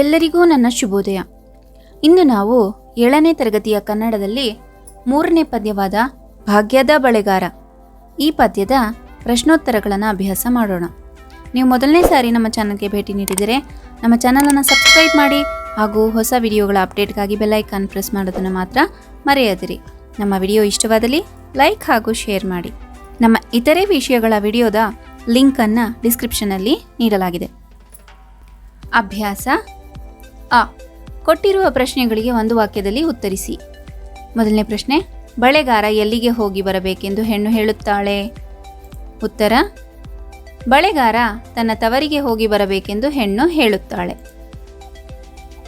ಎಲ್ಲರಿಗೂ ನನ್ನ ಶುಭೋದಯ. ಇಂದು ನಾವು 7ನೇ ತರಗತಿಯ ಕನ್ನಡದಲ್ಲಿ 3ನೇ ಪದ್ಯವಾದ ಭಾಗ್ಯದ ಬಳೆಗಾರ ಈ ಪದ್ಯದ ಪ್ರಶ್ನೋತ್ತರಗಳನ್ನು ಅಭ್ಯಾಸ ಮಾಡೋಣ. ನೀವು ಮೊದಲನೇ ಸಾರಿ ನಮ್ಮ ಚಾನಲ್ಗೆ ಭೇಟಿ ನೀಡಿದರೆ ನಮ್ಮ ಚಾನಲನ್ನು ಸಬ್ಸ್ಕ್ರೈಬ್ ಮಾಡಿ ಹಾಗೂ ಹೊಸ ವಿಡಿಯೋಗಳ ಅಪ್ಡೇಟ್ಗಾಗಿ ಬೆಲ್ ಐಕಾನ್ ಪ್ರೆಸ್ ಮಾಡೋದನ್ನು ಮಾತ್ರ ಮರೆಯದಿರಿ. ನಮ್ಮ ವಿಡಿಯೋ ಇಷ್ಟವಾದಲ್ಲಿ ಲೈಕ್ ಹಾಗೂ ಶೇರ್ ಮಾಡಿ. ನಮ್ಮ ಇತರೆ ವಿಷಯಗಳ ವಿಡಿಯೋದ ಲಿಂಕನ್ನು ಡಿಸ್ಕ್ರಿಪ್ಷನಲ್ಲಿ ನೀಡಲಾಗಿದೆ. ಅಭ್ಯಾಸ ಅ. ಕೊಟ್ಟಿರುವ ಪ್ರಶ್ನೆಗಳಿಗೆ ಒಂದು ವಾಕ್ಯದಲ್ಲಿ ಉತ್ತರಿಸಿ. ಮೊದಲನೇ ಪ್ರಶ್ನೆ, ಬಳೆಗಾರ ಎಲ್ಲಿಗೆ ಹೋಗಿ ಬರಬೇಕೆಂದು ಹೆಣ್ಣು ಹೇಳುತ್ತಾಳೆ? ಉತ್ತರ, ಬಳೆಗಾರ ತನ್ನ ತವರಿಗೆ ಹೋಗಿ ಬರಬೇಕೆಂದು ಹೆಣ್ಣು ಹೇಳುತ್ತಾಳೆ.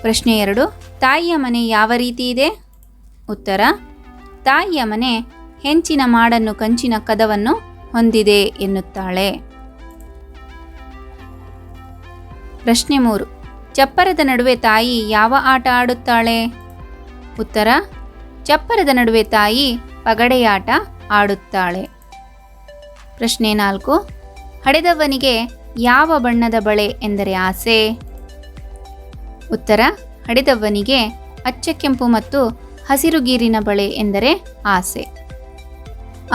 ಪ್ರಶ್ನೆ 2, ತಾಯಿಯ ಮನೆ ಯಾವ ರೀತಿ ಇದೆ? ಉತ್ತರ, ತಾಯಿಯ ಮನೆ ಹೆಂಚಿನ ಮಾಡನ್ನು ಕಂಚಿನ ಕದವನ್ನು ಹೊಂದಿದೆ ಎನ್ನುತ್ತಾಳೆ. ಪ್ರಶ್ನೆ 3, ಚಪ್ಪರದ ನಡುವೆ ತಾಯಿ ಯಾವ ಆಟ ಆಡುತ್ತಾಳೆ? ಉತ್ತರ, ಚಪ್ಪರದ ನಡುವೆ ತಾಯಿ ಪಗಡೆಯಾಟ ಆಡುತ್ತಾಳೆ. ಪ್ರಶ್ನೆ 4, ಹಡೆದವನಿಗೆ ಯಾವ ಬಣ್ಣದ ಬಳೆ ಎಂದರೆ ಆಸೆ? ಉತ್ತರ, ಹಡೆದವನಿಗೆ ಅಚ್ಚ ಕೆಂಪು ಮತ್ತು ಹಸಿರು ಗೀರಿನ ಬಳೆ ಎಂದರೆ ಆಸೆ.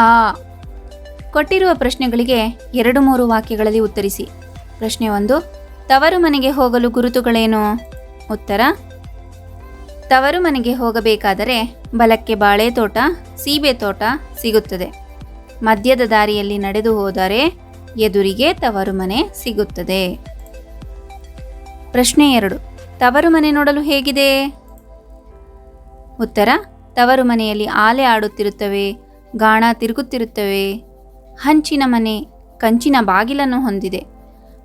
ಆ. ಕೊಟ್ಟಿರುವ ಪ್ರಶ್ನೆಗಳಿಗೆ 2-3 ವಾಕ್ಯಗಳಲ್ಲಿ ಉತ್ತರಿಸಿ. ಪ್ರಶ್ನೆ 1, ತವರು ಮನೆಗೆ ಹೋಗಲು ಗುರುತುಗಳೇನು? ಉತ್ತರ, ತವರು ಮನೆಗೆ ಹೋಗಬೇಕಾದರೆ ಬಲಕ್ಕೆ ಬಾಳೆ ತೋಟ, ಸೀಬೆ ತೋಟ ಸಿಗುತ್ತದೆ. ಮಧ್ಯದ ದಾರಿಯಲ್ಲಿ ನಡೆದು ಹೋದರೆ ಎದುರಿಗೆ ತವರು ಮನೆ ಸಿಗುತ್ತದೆ. ಪ್ರಶ್ನೆ 2, ತವರು ಮನೆ ನೋಡಲು ಹೇಗಿದೆ? ಉತ್ತರ, ತವರು ಮನೆಯಲ್ಲಿ ಆಲೆ ಆಡುತ್ತಿರುತ್ತವೆ, ಗಾಣ ತಿರುಗುತ್ತಿರುತ್ತವೆ. ಹಂಚಿನ ಮನೆ ಕಂಚಿನ ಬಾಗಿಲನ್ನು ಹೊಂದಿದೆ.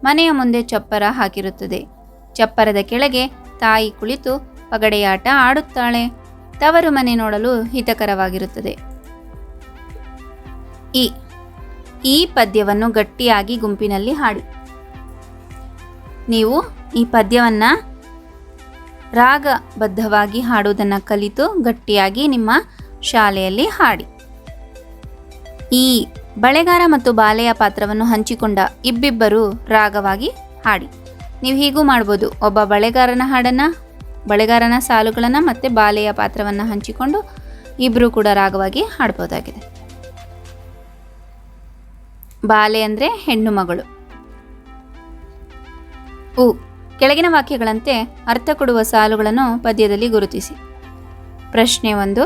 ಮನೆಯ ಮುಂದೆ ಚಪ್ಪರ ಹಾಕಿರುತ್ತದೆ. ಚಪ್ಪರದ ಕೆಳಗೆ ತಾಯಿ ಕುಳಿತು ಪಗಡೆಯಾಟ ಆಡುತ್ತಾಳೆ. ತವರು ಮನೆ ನೋಡಲು ಹಿತಕರವಾಗಿರುತ್ತದೆ. ಈ ಪದ್ಯವನ್ನು ಗಟ್ಟಿಯಾಗಿ ಗುಂಪಿನಲ್ಲಿ ಹಾಡಿ. ನೀವು ಈ ಪದ್ಯವನ್ನು ರಾಗಬದ್ಧವಾಗಿ ಹಾಡುವುದನ್ನು ಕಲಿತು ಗಟ್ಟಿಯಾಗಿ ನಿಮ್ಮ ಶಾಲೆಯಲ್ಲಿ ಹಾಡಿ. ಈ ಬಳೆಗಾರ ಮತ್ತು ಬಾಲೆಯ ಪಾತ್ರವನ್ನು ಹಂಚಿಕೊಂಡ ಇಬ್ಬಿಬ್ಬರು ರಾಗವಾಗಿ ಹಾಡಿ. ನೀವು ಹೀಗೂ ಮಾಡ್ಬೋದು. ಒಬ್ಬ ಬಳೆಗಾರನ ಸಾಲುಗಳನ್ನು ಮತ್ತು ಬಾಲೆಯ ಪಾತ್ರವನ್ನು ಹಂಚಿಕೊಂಡು ಇಬ್ಬರು ಕೂಡ ರಾಗವಾಗಿ ಹಾಡ್ಬೋದಾಗಿದೆ. ಬಾಲೆ ಅಂದರೆ ಹೆಣ್ಣು ಮಗಳು. ಕೆಳಗಿನ ವಾಕ್ಯಗಳಂತೆ ಅರ್ಥ ಕೊಡುವ ಸಾಲುಗಳನ್ನು ಪದ್ಯದಲ್ಲಿ ಗುರುತಿಸಿ. ಪ್ರಶ್ನೆ 1,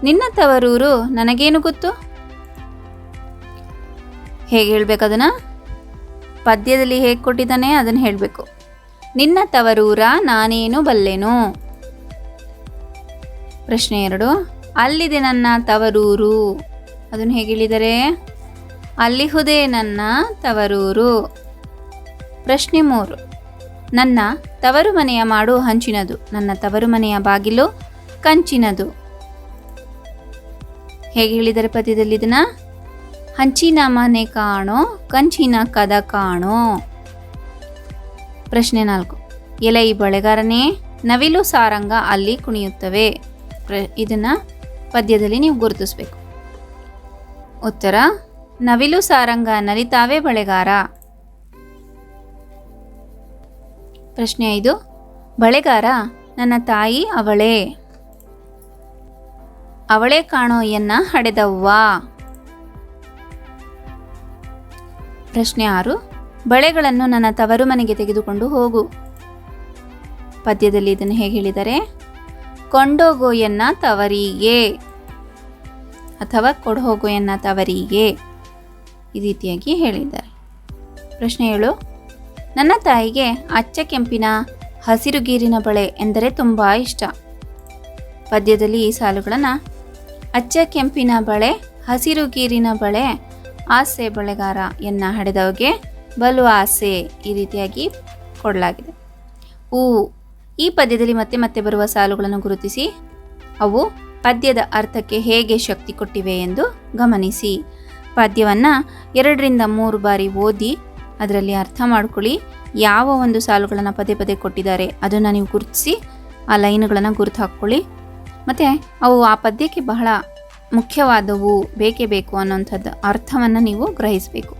ನಿನ್ನ ತವರೂರು ನನಗೇನು ಗೊತ್ತು? ಹೇಗೆ ಹೇಳಬೇಕು? ಅದನ್ನು ಪದ್ಯದಲ್ಲಿ ಹೇಗೆ ಕೊಟ್ಟಿದ್ದಾನೆ ಅದನ್ನು ಹೇಳಬೇಕು. ನಿನ್ನ ತವರೂರ ನಾನೇನು ಬಲ್ಲೆನು? ಪ್ರಶ್ನೆ 2, ಅಲ್ಲಿದೆ ನನ್ನ ತವರೂರು. ಅದನ್ನು ಹೇಗೆ ಹೇಳಿದರೆ? ಅಲ್ಲಿಹುದೇ ನನ್ನ ತವರೂರು. ಪ್ರಶ್ನೆ 3, ನನ್ನ ತವರು ಮನೆಯ ಮಾಡು ಹಂಚಿನದು, ನನ್ನ ತವರು ಮನೆಯ ಬಾಗಿಲು ಕಂಚಿನದು. ಹೇಗೆ ಹೇಳಿದರೆ ಪದ್ಯದಲ್ಲಿ ಇದನ್ನು? ಹಂಚಿನ ಮನೆ ಕಾಣೋ, ಕಂಚಿನ ಕದ ಕಾಣೋ. ಪ್ರಶ್ನೆ 4, ಎಲೈ ಬಳೆಗಾರನೇ, ನವಿಲು ಸಾರಂಗ ಅಲ್ಲಿ ಕುಣಿಯುತ್ತವೆ. ಇದನ್ನು ಪದ್ಯದಲ್ಲಿ ನೀವು ಗುರುತಿಸಬೇಕು. ಉತ್ತರ, ನವಿಲು ಸಾರಂಗ ನಲಿತಾವೆ ಬಳೆಗಾರ. ಪ್ರಶ್ನೆ 5, ಬಳೆಗಾರ ನನ್ನ ತಾಯಿ ಅವಳೇ. ಅವಳೇ ಕಾಣೋ ಎನ್ನ ಹಡೆದವ್ವ. ಪ್ರಶ್ನೆ 6, ಬಳೆಗಳನ್ನು ನನ್ನ ತವರು ಮನೆಗೆ ತೆಗೆದುಕೊಂಡು ಹೋಗು. ಪದ್ಯದಲ್ಲಿ ಇದನ್ನು ಹೇಗೆ ಹೇಳಿದ್ದಾರೆ? ಕೊಂಡೋಗೋ ಎನ್ನ ತವರಿಗೆ ಅಥವಾ ಕೊಡೋಗೋ ಎನ್ನ ತವರಿಗೆ, ಈ ರೀತಿಯಾಗಿ ಹೇಳಿದ್ದಾರೆ. ಪ್ರಶ್ನೆ 7, ನನ್ನ ತಾಯಿಗೆ ಅಚ್ಚ ಕೆಂಪಿನ ಹಸಿರು ಗೀರಿನ ಬಳೆ ಎಂದರೆ ತುಂಬ ಇಷ್ಟ. ಪದ್ಯದಲ್ಲಿ ಈ ಸಾಲುಗಳನ್ನು ಅಚ್ಚ ಕೆಂಪಿನ ಬಳೆ, ಹಸಿರು ಗೀರಿನ ಬಳೆ, ಆಸೆ ಬಳೆಗಾರ ಎನ್ನ ಹಡೆದವಗೆ ಬಲು ಆಸೆ, ಈ ರೀತಿಯಾಗಿ ಕೊಡಲಾಗಿದೆ. ಈ ಪದ್ಯದಲ್ಲಿ ಮತ್ತೆ ಮತ್ತೆ ಬರುವ ಸಾಲುಗಳನ್ನು ಗುರುತಿಸಿ ಅವು ಪದ್ಯದ ಅರ್ಥಕ್ಕೆ ಹೇಗೆ ಶಕ್ತಿ ಕೊಟ್ಟಿವೆ ಎಂದು ಗಮನಿಸಿ. ಪದ್ಯವನ್ನು 2-3 ಬಾರಿ ಓದಿ ಅದರಲ್ಲಿ ಅರ್ಥ ಮಾಡ್ಕೊಳ್ಳಿ. ಯಾವ ಒಂದು ಸಾಲುಗಳನ್ನು ಪದೇ ಪದೇ ಕೊಟ್ಟಿದ್ದಾರೆ ಅದನ್ನು ನೀವು ಗುರುತಿಸಿ ಆ ಲೈನ್ಗಳನ್ನು ಗುರುತು ಹಾಕ್ಕೊಳ್ಳಿ. ಮತ್ತು ಅವು ಆ ಪದ್ಯಕ್ಕೆ ಬಹಳ ಮುಖ್ಯವಾದವು, ಬೇಕೇ ಬೇಕು ಅನ್ನೋಂಥದ್ದು ಅರ್ಥವನ್ನು ನೀವು ಗ್ರಹಿಸಬೇಕು.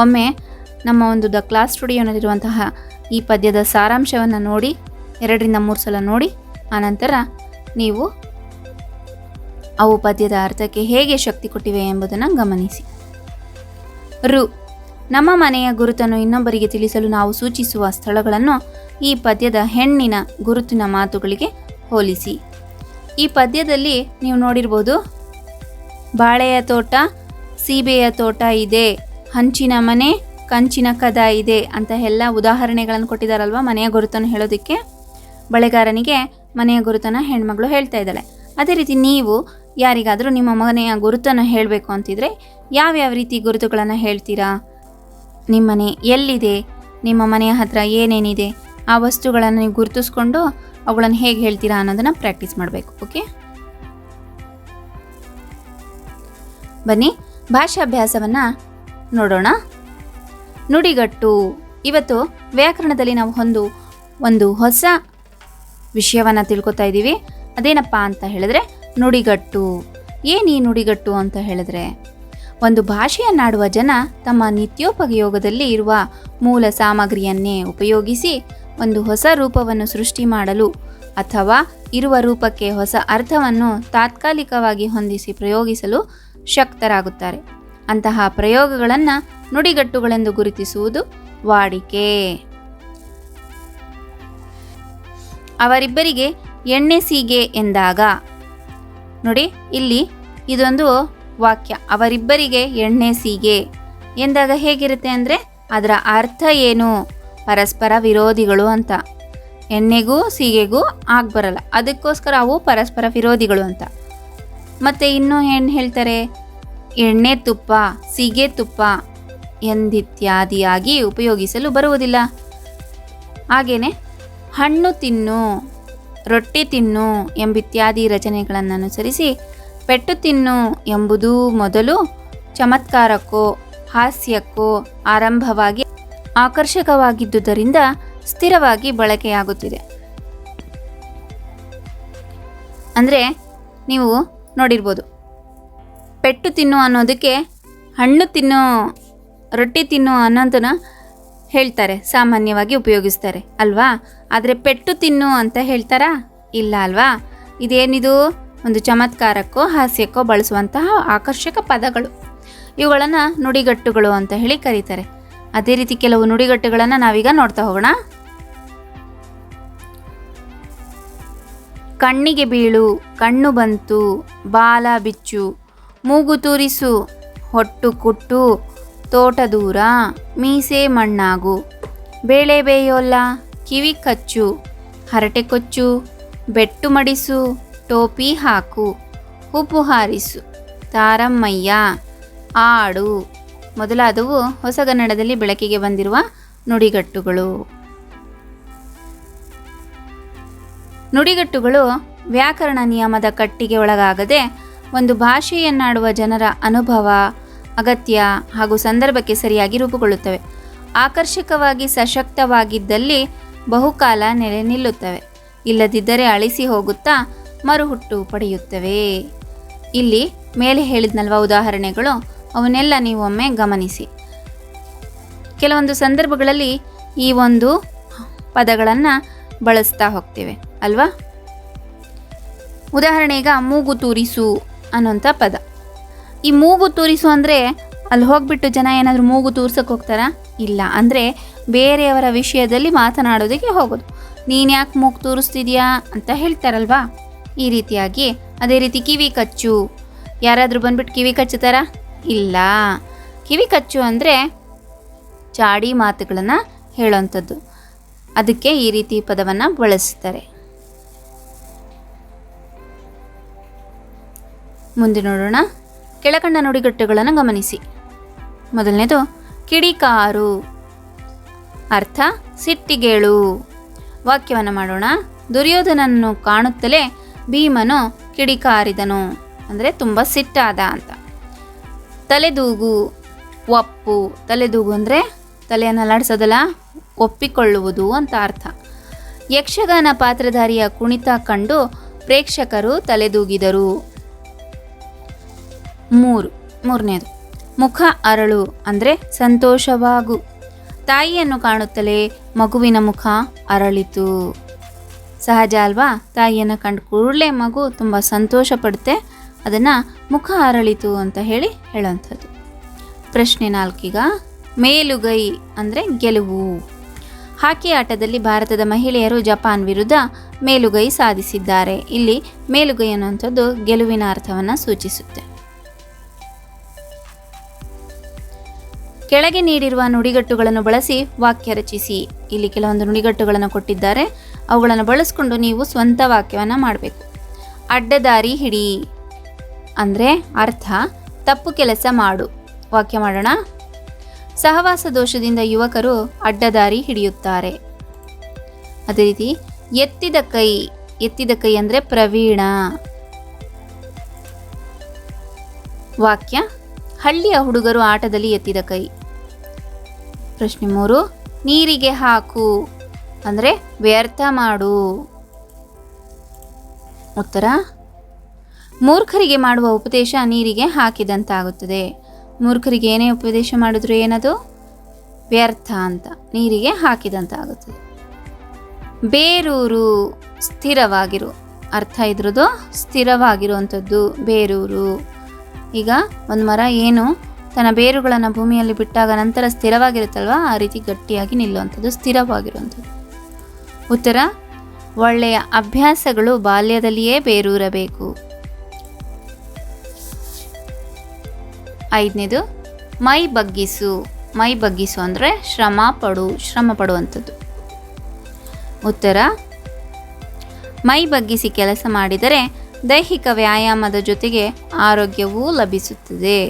ಒಮ್ಮೆ ನಮ್ಮ ಒಂದು ದ ಕ್ಲಾಸ್ ಸ್ಟುಡಿಯೋನಲ್ಲಿರುವಂತಹ ಈ ಪದ್ಯದ ಸಾರಾಂಶವನ್ನು ನೋಡಿ 2ರಿಂದ 3 ಸಲ ನೋಡಿ. ಆನಂತರ ನೀವು ಅವು ಪದ್ಯದ ಅರ್ಥಕ್ಕೆ ಹೇಗೆ ಶಕ್ತಿ ಕೊಟ್ಟಿವೆ ಎಂಬುದನ್ನು ಗಮನಿಸಿ. ರು. ನಮ್ಮ ಮನೆಯ ಗುರುತನ್ನು ಇನ್ನೊಬ್ಬರಿಗೆ ತಿಳಿಸಲು ನಾವು ಸೂಚಿಸುವ ಸ್ಥಳಗಳನ್ನು ಈ ಪದ್ಯದ ಹೆಣ್ಣಿನ ಗುರುತಿನ ಮಾತುಗಳಿಗೆ ಹೋಲಿಸಿ. ಈ ಪದ್ಯದಲ್ಲಿ ನೀವು ನೋಡಿರ್ಬೋದು, ಬಾಳೆಯ ತೋಟ, ಸೀಬೆಯ ತೋಟ ಇದೆ, ಹಂಚಿನ ಮನೆ, ಕಂಚಿನ ಕದ ಇದೆ ಅಂತ ಎಲ್ಲ ಉದಾಹರಣೆಗಳನ್ನು ಕೊಟ್ಟಿದ್ದಾರಲ್ವ ಮನೆಯ ಗುರುತನ್ನು ಹೇಳೋದಕ್ಕೆ. ಬಳೆಗಾರನಿಗೆ ಮನೆಯ ಗುರುತನ್ನು ಹೆಣ್ಮಗಳು ಹೇಳ್ತಾ ಇದ್ದಾಳೆ. ಅದೇ ರೀತಿ ನೀವು ಯಾರಿಗಾದರೂ ನಿಮ್ಮ ಮನೆಯ ಗುರುತನ್ನು ಹೇಳಬೇಕು ಅಂತಿದ್ರೆ ಯಾವ್ಯಾವ ರೀತಿ ಗುರುತುಗಳನ್ನು ಹೇಳ್ತೀರಾ? ನಿಮ್ಮ ಮನೆ ಎಲ್ಲಿದೆ, ನಿಮ್ಮ ಮನೆಯ ಹತ್ರ ಏನೇನಿದೆ, ಆ ವಸ್ತುಗಳನ್ನು ನೀವು ಗುರುತಿಸ್ಕೊಂಡು ಅವುಗಳನ್ನು ಹೇಗೆ ಹೇಳ್ತೀರಾ ಅನ್ನೋದನ್ನು ಪ್ರಾಕ್ಟೀಸ್ ಮಾಡಬೇಕು. ಓಕೆ, ಬನ್ನಿ ಭಾಷಾಭ್ಯಾಸವನ್ನು ನೋಡೋಣ. ನುಡಿಗಟ್ಟು. ಇವತ್ತು ವ್ಯಾಕರಣದಲ್ಲಿ ನಾವು ಒಂದು ಹೊಸ ವಿಷಯವನ್ನು ತಿಳ್ಕೊತಾ ಇದ್ದೀವಿ. ಅದೇನಪ್ಪ ಅಂತ ಹೇಳಿದ್ರೆ ನುಡಿಗಟ್ಟು. ಏನು ಈ ನುಡಿಗಟ್ಟು ಅಂತ ಹೇಳಿದ್ರೆ, ಒಂದು ಭಾಷೆಯನ್ನಾಡುವ ಜನ ತಮ್ಮ ನಿತ್ಯೋಪಯೋಗದಲ್ಲಿ ಇರುವ ಮೂಲ ಸಾಮಗ್ರಿಯನ್ನೇ ಉಪಯೋಗಿಸಿ ಒಂದು ಹೊಸ ರೂಪವನ್ನು ಸೃಷ್ಟಿ ಮಾಡಲು ಅಥವಾ ಇರುವ ರೂಪಕ್ಕೆ ಹೊಸ ಅರ್ಥವನ್ನು ತಾತ್ಕಾಲಿಕವಾಗಿ ಹೊಂದಿಸಿ ಪ್ರಯೋಗಿಸಲು ಶಕ್ತರಾಗುತ್ತಾರೆ. ಅಂತಹ ಪ್ರಯೋಗಗಳನ್ನು ನುಡಿಗಟ್ಟುಗಳೆಂದು ಗುರುತಿಸುವುದು ವಾಡಿಕೆ. ಅವರಿಬ್ಬರಿಗೆ ಎಣ್ಣೆ ಸೀಗೆ ಎಂದಾಗ ನೋಡಿ, ಇಲ್ಲಿ ಇದೊಂದು ವಾಕ್ಯ. ಅವರಿಬ್ಬರಿಗೆ ಎಣ್ಣೆ ಸೀಗೆ ಎಂದಾಗ ಹೇಗಿರುತ್ತೆ ಅಂದರೆ ಅದರ ಅರ್ಥ ಏನು? ಪರಸ್ಪರ ವಿರೋಧಿಗಳು ಅಂತ. ಎಣ್ಣೆಗೂ ಸೀಗೆಗೂ ಬರಲ್ಲ, ಅದಕ್ಕೋಸ್ಕರ ಅವು ಪರಸ್ಪರ ವಿರೋಧಿಗಳು ಅಂತ. ಮತ್ತು ಇನ್ನೂ ಏನು ಹೇಳ್ತಾರೆ? ಎಣ್ಣೆ ತುಪ್ಪ, ಸೀಗೆ ತುಪ್ಪ ಎಂದಿತ್ಯಾದಿಯಾಗಿ ಉಪಯೋಗಿಸಲು ಬರುವುದಿಲ್ಲ. ಹಾಗೆಯೇ ಹಣ್ಣು ತಿನ್ನು, ರೊಟ್ಟಿ ತಿನ್ನು ಎಂಬಿತ್ಯಾದಿ ರಚನೆಗಳನ್ನು ಅನುಸರಿಸಿ ಪೆಟ್ಟು ತಿನ್ನು ಎಂಬುದು ಮೊದಲು ಚಮತ್ಕಾರಕ್ಕೋ ಹಾಸ್ಯಕ್ಕೋ ಆರಂಭವಾಗಿ ಆಕರ್ಷಕವಾಗಿದ್ದುದರಿಂದ ಸ್ಥಿರವಾಗಿ ಬಳಕೆಯಾಗುತ್ತಿದೆ. ಅಂದರೆ ನೀವು ನೋಡಿರ್ಬೋದು, ಪೆಟ್ಟು ತಿನ್ನು ಅನ್ನೋದಕ್ಕೆ ಹಣ್ಣು ತಿನ್ನು, ರೊಟ್ಟಿ ತಿನ್ನು ಅನ್ನೋದನ್ನು ಹೇಳ್ತಾರೆ, ಸಾಮಾನ್ಯವಾಗಿ ಉಪಯೋಗಿಸ್ತಾರೆ ಅಲ್ವಾ. ಆದರೆ ಪೆಟ್ಟು ತಿನ್ನು ಅಂತ ಹೇಳ್ತಾರಾ? ಇಲ್ಲ ಅಲ್ವಾ. ಇದೇನಿದು? ಒಂದು ಚಮತ್ಕಾರಕ್ಕೋ ಹಾಸ್ಯಕ್ಕೋ ಬಳಸುವಂತಹ ಆಕರ್ಷಕ ಪದಗಳು. ಇವುಗಳನ್ನು ನುಡಿಗಟ್ಟುಗಳು ಅಂತ ಹೇಳಿ ಕರೀತಾರೆ. ಅದೇ ರೀತಿ ಕೆಲವು ನುಡಿಗಟ್ಟುಗಳನ್ನು ನಾವೀಗ ನೋಡ್ತಾ ಹೋಗೋಣ. ಕಣ್ಣಿಗೆ ಬೀಳು, ಕಣ್ಣು ಬಂತು, ಬಾಲ ಬಿಚ್ಚು, ಮೂಗು ತೂರಿಸು, ಹೊಟ್ಟು ಕುಟ್ಟು, ತೋಟ ದೂರ, ಮೀಸೆ ಮಣ್ಣಾಗು, ಬೇಳೆ ಬೇಯೋಲ್ಲ, ಕಿವಿ ಕಚ್ಚು, ಹರಟೆ ಕೊಚ್ಚು, ಬೆಟ್ಟು ಮಡಿಸು, ಟೋಪಿ ಹಾಕು, ಉಪ್ಪು ಹಾರಿಸು, ತಾರಮ್ಮಯ್ಯ, ಆಡು ಮೊದಲಾದವು ಹೊಸಗನ್ನಡದಲ್ಲಿ ಬೆಳಕಿಗೆ ಬಂದಿರುವ ನುಡಿಗಟ್ಟುಗಳು. ನುಡಿಗಟ್ಟುಗಳು ವ್ಯಾಕರಣ ನಿಯಮದ ಕಟ್ಟಿಗೆ ಒಳಗಾಗದೆ ಒಂದು ಭಾಷೆಯನ್ನಾಡುವ ಜನರ ಅನುಭವ, ಅಗತ್ಯ ಹಾಗೂ ಸಂದರ್ಭಕ್ಕೆ ಸರಿಯಾಗಿ ರೂಪುಗೊಳ್ಳುತ್ತವೆ. ಆಕರ್ಷಕವಾಗಿ ಸಶಕ್ತವಾಗಿದ್ದಲ್ಲಿ ಬಹುಕಾಲ ನೆಲೆ ನಿಲ್ಲುತ್ತವೆ, ಇಲ್ಲದಿದ್ದರೆ ಅಳಿಸಿ ಹೋಗುತ್ತಾ ಮರುಹುಟ್ಟು ಪಡೆಯುತ್ತವೆ. ಇಲ್ಲಿ ಮೇಲೆ ಹೇಳಿದ್ನಲ್ವ ಉದಾಹರಣೆಗಳು, ಅವನ್ನೆಲ್ಲ ನೀವು ಒಮ್ಮೆ ಗಮನಿಸಿ. ಕೆಲವೊಂದು ಸಂದರ್ಭಗಳಲ್ಲಿ ಈ ಒಂದು ಪದಗಳನ್ನು ಬಳಸ್ತಾ ಹೋಗ್ತೇವೆ ಅಲ್ವಾ. ಉದಾಹರಣೆಗ ಮೂಗು ತೂರಿಸು ಅನ್ನೋಂಥ ಪದ. ಈ ಮೂಗು ತೂರಿಸು ಅಂದರೆ ಅಲ್ಲಿ ಹೋಗ್ಬಿಟ್ಟು ಜನ ಏನಾದರೂ ಮೂಗು ತೂರ್ಸಕ್ಕೆ ಹೋಗ್ತಾರಾ? ಇಲ್ಲ. ಅಂದರೆ ಬೇರೆಯವರ ವಿಷಯದಲ್ಲಿ ಮಾತನಾಡೋದಕ್ಕೆ ಹೋಗೋದು. ನೀನು ಯಾಕೆ ಮೂಗು ತೂರಿಸ್ತಿದ್ಯಾ ಅಂತ ಹೇಳ್ತಾರಲ್ವಾ, ಈ ರೀತಿಯಾಗಿ. ಅದೇ ರೀತಿ ಕಿವಿ ಕಚ್ಚು, ಯಾರಾದರೂ ಬಂದ್ಬಿಟ್ಟು ಕಿವಿ ಕಚ್ಚುತ್ತಾರಾ? ಇಲ್ಲ. ಕಿವಿ ಕಚ್ಚು ಅಂದರೆ ಚಾಡಿ ಮಾತುಗಳನ್ನು ಹೇಳೋವಂಥದ್ದು, ಅದಕ್ಕೆ ಈ ರೀತಿ ಪದವನ್ನು ಬಳಸ್ತಾರೆ. ಮುಂದೆ ನೋಡೋಣ. ಕೆಳಕಂಡ ನುಡಿಗಟ್ಟುಗಳನ್ನು ಗಮನಿಸಿ. ಮೊದಲನೇದು ಕಿಡಿಕಾರು, ಅರ್ಥ ಸಿಟ್ಟಿಗೇಳು. ವಾಕ್ಯವನ್ನು ಮಾಡೋಣ. ದುರ್ಯೋಧನನ್ನು ಕಾಣುತ್ತಲೇ ಭೀಮನು ಕಿಡಿಕಾರಿದನು, ಅಂದರೆ ತುಂಬ ಸಿಟ್ಟಾದ ಅಂತ. ತಲೆದೂಗು, ಒಪ್ಪು. ತಲೆದೂಗು ಅಂದರೆ ತಲೆಯನ್ನು ಅಲ್ಲಾಡಿಸೋದಲ್ಲ, ಒಪ್ಪಿಕೊಳ್ಳುವುದು ಅಂತ ಅರ್ಥ. ಯಕ್ಷಗಾನ ಪಾತ್ರಧಾರಿಯ ಕುಣಿತ ಕಂಡು ಪ್ರೇಕ್ಷಕರು ತಲೆದೂಗಿದರು. ಮೂರನೇದು ಮುಖ ಅರಳು, ಅಂದರೆ ಸಂತೋಷವಾಗು. ತಾಯಿಯನ್ನು ಕಾಣುತ್ತಲೇ ಮಗುವಿನ ಮುಖ ಅರಳಿತು. ಸಹಜ ಅಲ್ವಾ? ತಾಯಿಯನ್ನು ಕಂಡು ಕೂಡಲೇ ಮಗು ತುಂಬ ಸಂತೋಷ ಪಡುತ್ತೆ. ಅದನ್ನು ಮುಖ ಅರಳಿತು ಅಂತ ಹೇಳುವಂಥದ್ದು. ಪ್ರಶ್ನೆ 4 ಈಗ. ಮೇಲುಗೈ ಅಂದರೆ ಗೆಲುವು. ಹಾಕಿ ಆಟದಲ್ಲಿ ಭಾರತದ ಮಹಿಳೆಯರು ಜಪಾನ್ ವಿರುದ್ಧ ಮೇಲುಗೈ ಸಾಧಿಸಿದ್ದಾರೆ. ಇಲ್ಲಿ ಮೇಲುಗೈ ಅನ್ನುವಂಥದ್ದು ಗೆಲುವಿನ ಅರ್ಥವನ್ನು ಸೂಚಿಸುತ್ತೆ. ಕೆಳಗೆ ನೀಡಿರುವ ನುಡಿಗಟ್ಟುಗಳನ್ನು ಬಳಸಿ ವಾಕ್ಯ ರಚಿಸಿ. ಇಲ್ಲಿ ಕೆಲವೊಂದು ನುಡಿಗಟ್ಟುಗಳನ್ನು ಕೊಟ್ಟಿದ್ದಾರೆ, ಅವುಗಳನ್ನು ಬಳಸ್ಕೊಂಡು ನೀವು ಸ್ವಂತ ವಾಕ್ಯವನ್ನು ಮಾಡಬೇಕು. ಅಡ್ಡದಾರಿ ಹಿಡಿ ಅಂದರೆ ಅರ್ಥ ತಪ್ಪು ಕೆಲಸ ಮಾಡು. ವಾಕ್ಯ ಮಾಡೋಣ. ಸಹವಾಸ ದೋಷದಿಂದ ಯುವಕರು ಅಡ್ಡದಾರಿ ಹಿಡಿಯುತ್ತಾರೆ. ಅದೇ ರೀತಿ ಎತ್ತಿದ ಕೈ. ಎತ್ತಿದ ಕೈ ಅಂದರೆ ಪ್ರವೀಣ. ವಾಕ್ಯ ಹಳ್ಳಿಯ ಹುಡುಗರು ಆಟದಲ್ಲಿ ಎತ್ತಿದ ಕೈ. ಪ್ರಶ್ನೆ 3. ನೀರಿಗೆ ಹಾಕು ಅಂದರೆ ವ್ಯರ್ಥ ಮಾಡು. ಉತ್ತರ ಮೂರ್ಖರಿಗೆ ಮಾಡುವ ಉಪದೇಶ ನೀರಿಗೆ ಹಾಕಿದಂತಾಗುತ್ತದೆ. ಮೂರ್ಖರಿಗೆ ಏನೇ ಉಪದೇಶ ಮಾಡಿದ್ರು ಏನದು? ವ್ಯರ್ಥ ಅಂತ, ನೀರಿಗೆ ಹಾಕಿದಂತಾಗುತ್ತದೆ. ಬೇರೂರು ಸ್ಥಿರವಾಗಿರು. ಅರ್ಥ ಇದ್ರದ್ದು ಸ್ಥಿರವಾಗಿರುವಂಥದ್ದು ಬೇರೂರು. ಈಗ ಒಂದು ಮರ ಏನು ತನ್ನ ಬೇರುಗಳನ್ನು ಭೂಮಿಯಲ್ಲಿ ಬಿಟ್ಟಾಗ ನಂತರ ಸ್ಥಿರವಾಗಿರುತ್ತಲ್ವ, ಆ ರೀತಿ ಗಟ್ಟಿಯಾಗಿ ನಿಲ್ಲುವಂಥದ್ದು ಸ್ಥಿರವಾಗಿರುವಂಥದ್ದು. ಉತ್ತರ ಒಳ್ಳೆಯ ಅಭ್ಯಾಸಗಳು ಬಾಲ್ಯದಲ್ಲಿಯೇ ಬೇರೂರಬೇಕು. 5ನೇದು ಮೈ ಬಗ್ಗಿಸು. ಮೈ ಬಗ್ಗಿಸು ಅಂದರೆ ಶ್ರಮ ಪಡುವಂಥದ್ದು. ಉತ್ತರ ಮೈ ಬಗ್ಗಿಸಿ ಕೆಲಸ ಮಾಡಿದರೆ ದೈಹಿಕ ವ್ಯಾಯಾಮದ ಜೊತೆಗೆ ಆರೋಗ್ಯವೂ ಲಭಿಸುತ್ತದೆ.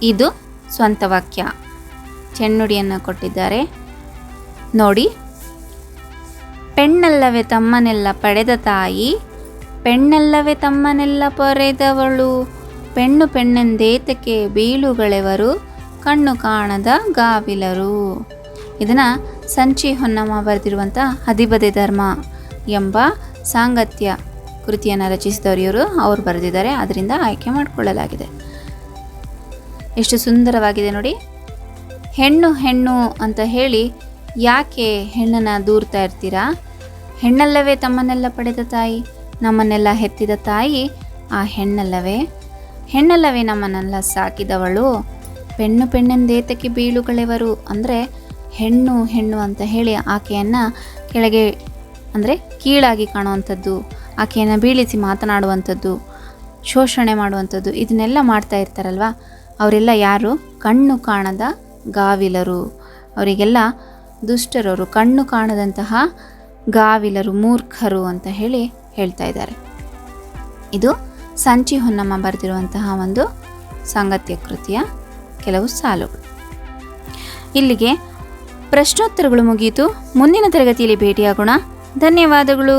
ಇದು ಸ್ವಂತ ವಾಕ್ಯ. ಚೆನ್ನುಡಿಯನ್ನು ಕೊಟ್ಟಿದ್ದಾರೆ ನೋಡಿ. ಪೆಣ್ಣಲ್ಲವೇ ತಮ್ಮನೆಲ್ಲ ಪಡೆದ ತಾಯಿ, ಪೆಣ್ಣಲ್ಲವೇ ತಮ್ಮನೆಲ್ಲ ಪೊರೆದವಳು, ಪೆಣ್ಣು ಪೆಣ್ಣೆಂದೇತಕ್ಕೆ ಬೀಳುಗಳೆವರು, ಕಣ್ಣು ಕಾಣದ ಗಾವಿಲರು. ಇದನ್ನು ಸಂಚಿ ಹೊನ್ನಮ್ಮ ಬರೆದಿರುವಂಥ ಹದಿಬದೆ ಧರ್ಮ ಎಂಬ ಸಾಂಗತ್ಯ ಕೃತಿಯನ್ನು ರಚಿಸಿದವರು ಇವರು. ಅವರು ಬರೆದಿದ್ದಾರೆ, ಅದರಿಂದ ಆಯ್ಕೆ ಮಾಡಿಕೊಳ್ಳಲಾಗಿದೆ. ಎಷ್ಟು ಸುಂದರವಾಗಿದೆ ನೋಡಿ. ಹೆಣ್ಣು ಹೆಣ್ಣು ಅಂತ ಹೇಳಿ ಯಾಕೆ ಹೆಣ್ಣನ್ನು ದೂರ್ತಾ ಇರ್ತೀರಾ? ಹೆಣ್ಣಲ್ಲವೇ ತಮ್ಮನ್ನೆಲ್ಲ ಪಡೆದ ತಾಯಿ, ನಮ್ಮನ್ನೆಲ್ಲ ಹೆತ್ತಿದ ತಾಯಿ ಆ ಹೆಣ್ಣಲ್ಲವೇ? ಹೆಣ್ಣಲ್ಲವೇ ನಮ್ಮನ್ನೆಲ್ಲ ಸಾಕಿದವಳು? ಪೆಣ್ಣು ಪೆಣ್ಣೆಂದೇತಕ್ಕೆ ಬೀಳುಗಳೆವರು ಅಂದರೆ ಹೆಣ್ಣು ಹೆಣ್ಣು ಅಂತ ಹೇಳಿ ಆಕೆಯನ್ನು ಕೆಳಗೆ ಅಂದರೆ ಕೀಳಾಗಿ ಕಾಣುವಂಥದ್ದು, ಆಕೆಯನ್ನು ಬೀಳಿಸಿ ಮಾತನಾಡುವಂಥದ್ದು, ಶೋಷಣೆ ಮಾಡುವಂಥದ್ದು, ಇದನ್ನೆಲ್ಲ ಮಾಡ್ತಾ ಇರ್ತಾರಲ್ವ, ಅವರೆಲ್ಲ ಯಾರು? ಕಣ್ಣು ಕಾಣದ ಗಾವಿಲರು. ಅವರಿಗೆಲ್ಲ ದುಷ್ಟರವರು, ಕಣ್ಣು ಕಾಣದಂತಹ ಗಾವಿಲರು, ಮೂರ್ಖರು ಅಂತ ಹೇಳ್ತಾ ಇದ್ದಾರೆ. ಇದು ಸಂಚಿ ಹೊನ್ನಮ್ಮ ಬರೆದಿರುವಂತಹ ಒಂದು ಸಾಂಗತ್ಯ ಕೃತಿಯ ಕೆಲವು ಸಾಲುಗಳು. ಇಲ್ಲಿಗೆ ಪ್ರಶ್ನೋತ್ತರಗಳು ಮುಗಿಯಿತು. ಮುಂದಿನ ತರಗತಿಯಲ್ಲಿ ಭೇಟಿಯಾಗೋಣ. ಧನ್ಯವಾದಗಳು.